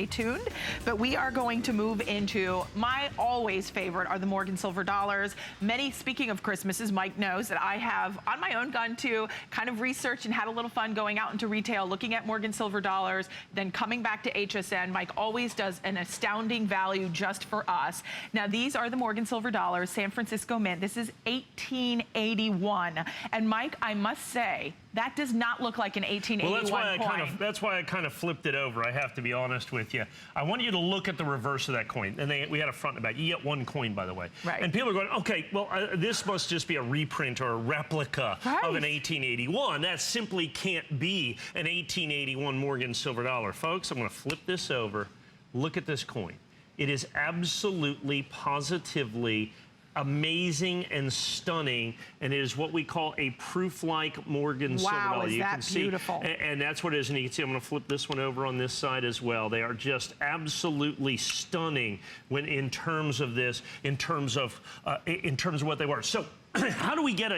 Stay tuned, but we are going to move into my always favorite are the Morgan Silver dollars. Many, speaking of Christmas, as Mike knows, that I have on my own gone to kind of research and had a little fun going out into retail, looking at Morgan Silver dollars, then coming back to HSN. Mike always does an astounding value just for us. Now, these are the Morgan Silver dollars, San Francisco Mint. This is 1881. And Mike, I must say, that does not look like an 1881 coin. That's why I kind of flipped it over, I have to be honest with you. I want you to look at the reverse of that coin. And we had a front and back. You get one coin, by the way. Right. And people are going, okay, well, this must just be a reprint or a replica of an 1881. That simply can't be an 1881 Morgan Silver dollar. Folks, I'm going to flip this over. Look at this coin. It is absolutely, positively amazing and stunning, and it is what we call a proof-like Morgan Silver dollar. Wow, is that beautiful? And that's what it is, and you can see I'm going to flip this one over on this side as well. They are just absolutely stunning when in terms of this, in terms of what they were. So how do we get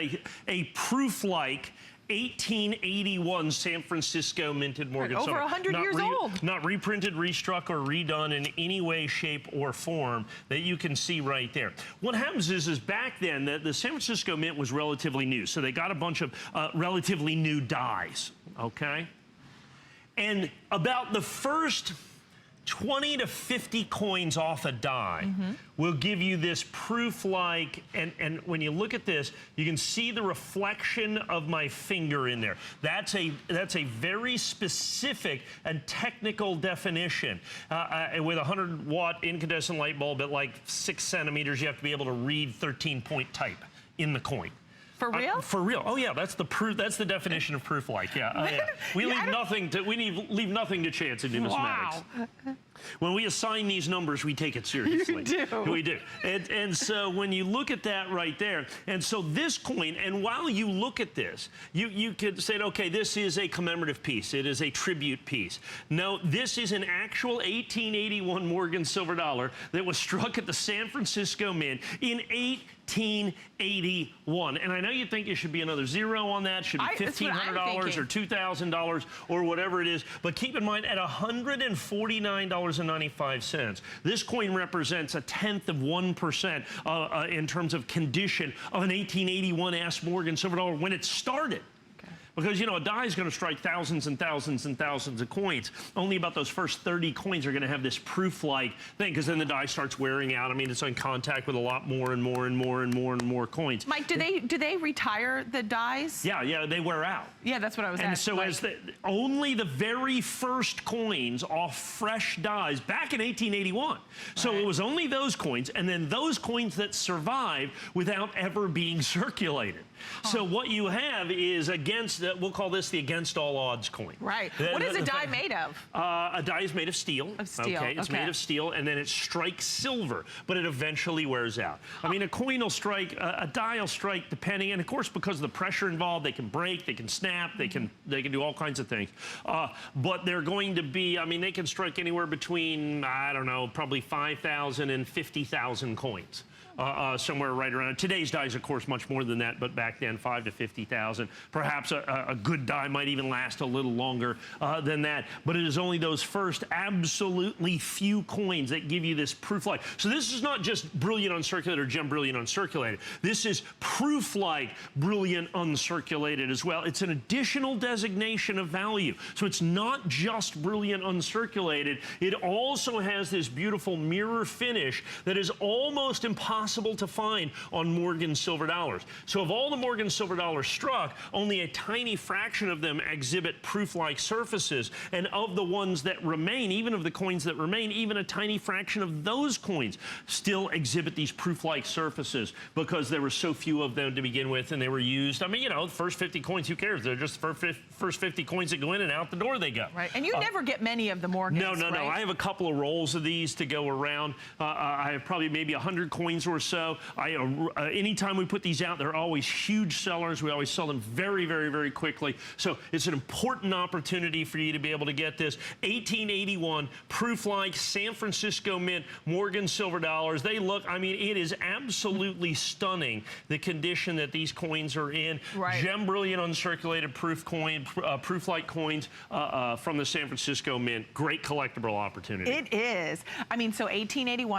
a proof-like 1881 San Francisco minted Morgan Silver? Over 100 years old. Not reprinted, restruck, or redone in any way, shape, or form that you can see right there. What happens is back then, the San Francisco Mint was relatively new. So they got a bunch of relatively new dies, okay? And about the first 20 to 50 coins off a die will give you this proof-like, and when you look at this, you can see the reflection of my finger in there. That's a very specific and technical definition. With a 100-watt incandescent light bulb at like 6 centimeters, you have to be able to read 13-point type in the coin. For real? For real. Oh yeah, that's the proof. That's the definition of proof-like. Yeah. Yeah. We leave nothing to leave nothing to chance in numismatics. Wow. When we assign these numbers, we take it seriously. You do. We do. And so when you look at that right there, and so this coin, and while you look at this, you could say, okay, this is a commemorative piece. It is a tribute piece. No, this is an actual 1881 Morgan Silver dollar that was struck at the San Francisco Mint in 1881. And I know you think it should be another zero on that, should be $1,500 or $2,000 or whatever it is, but keep in mind at $149.95, this coin represents 0.1% in terms of condition of an 1881 Morgan Silver dollar when it started. Because, you know, a die is going to strike thousands and thousands and thousands of coins. Only about those first 30 coins are going to have this proof-like thing, because then the die starts wearing out. I mean, it's in contact with a lot more and more and more and more and more coins. Mike, do they retire the dies? Yeah, they wear out. Yeah, that's what I was asking. And so only the very first coins off fresh dies back in 1881. So it was only those coins, and then those coins that survived without ever being circulated. So what you have is we'll call this the against all odds coin. Right. What is a die made of? A die is made of steel. Of steel. Okay, it's made of steel, and then it strikes silver, but it eventually wears out. I mean, a coin will strike, a die will strike depending, and of course, because of the pressure involved, they can break, they can snap, they can do all kinds of things. But they're going to be, I mean, they can strike anywhere between, I don't know, probably 5,000 and 50,000 coins. Somewhere right around. Today's dies, of course, much more than that, but back then, 5,000 to 50,000. Perhaps a good die might even last a little longer than that. But it is only those first absolutely few coins that give you this proof-like. So this is not just brilliant uncirculated or gem brilliant uncirculated. This is proof-like brilliant uncirculated as well. It's an additional designation of value. So it's not just brilliant uncirculated. It also has this beautiful mirror finish that is almost impossible to find on Morgan Silver dollars. So of all the Morgan Silver dollars struck, only a tiny fraction of them exhibit proof-like surfaces, and of the ones that remain, even of the coins that remain, even a tiny fraction of those coins still exhibit these proof-like surfaces because there were so few of them to begin with, and they were used. I mean, you know, the first 50 coins, who cares? They're just the first 50 coins that go in, and out the door they go. Right, and you never get many of the Morgans, No. I have a couple of rolls of these to go around. I have probably maybe 100 coins worth or so. Anytime we put these out, they're always huge sellers. We always sell them very, very, very quickly. So it's an important opportunity for you to be able to get this. 1881 ProofLike San Francisco Mint Morgan silver dollars. They look, I mean, it is absolutely stunning, the condition that these coins are in. Right. Gem Brilliant uncirculated ProofLike coins from the San Francisco Mint. Great collectible opportunity. It is. I mean, so 1881.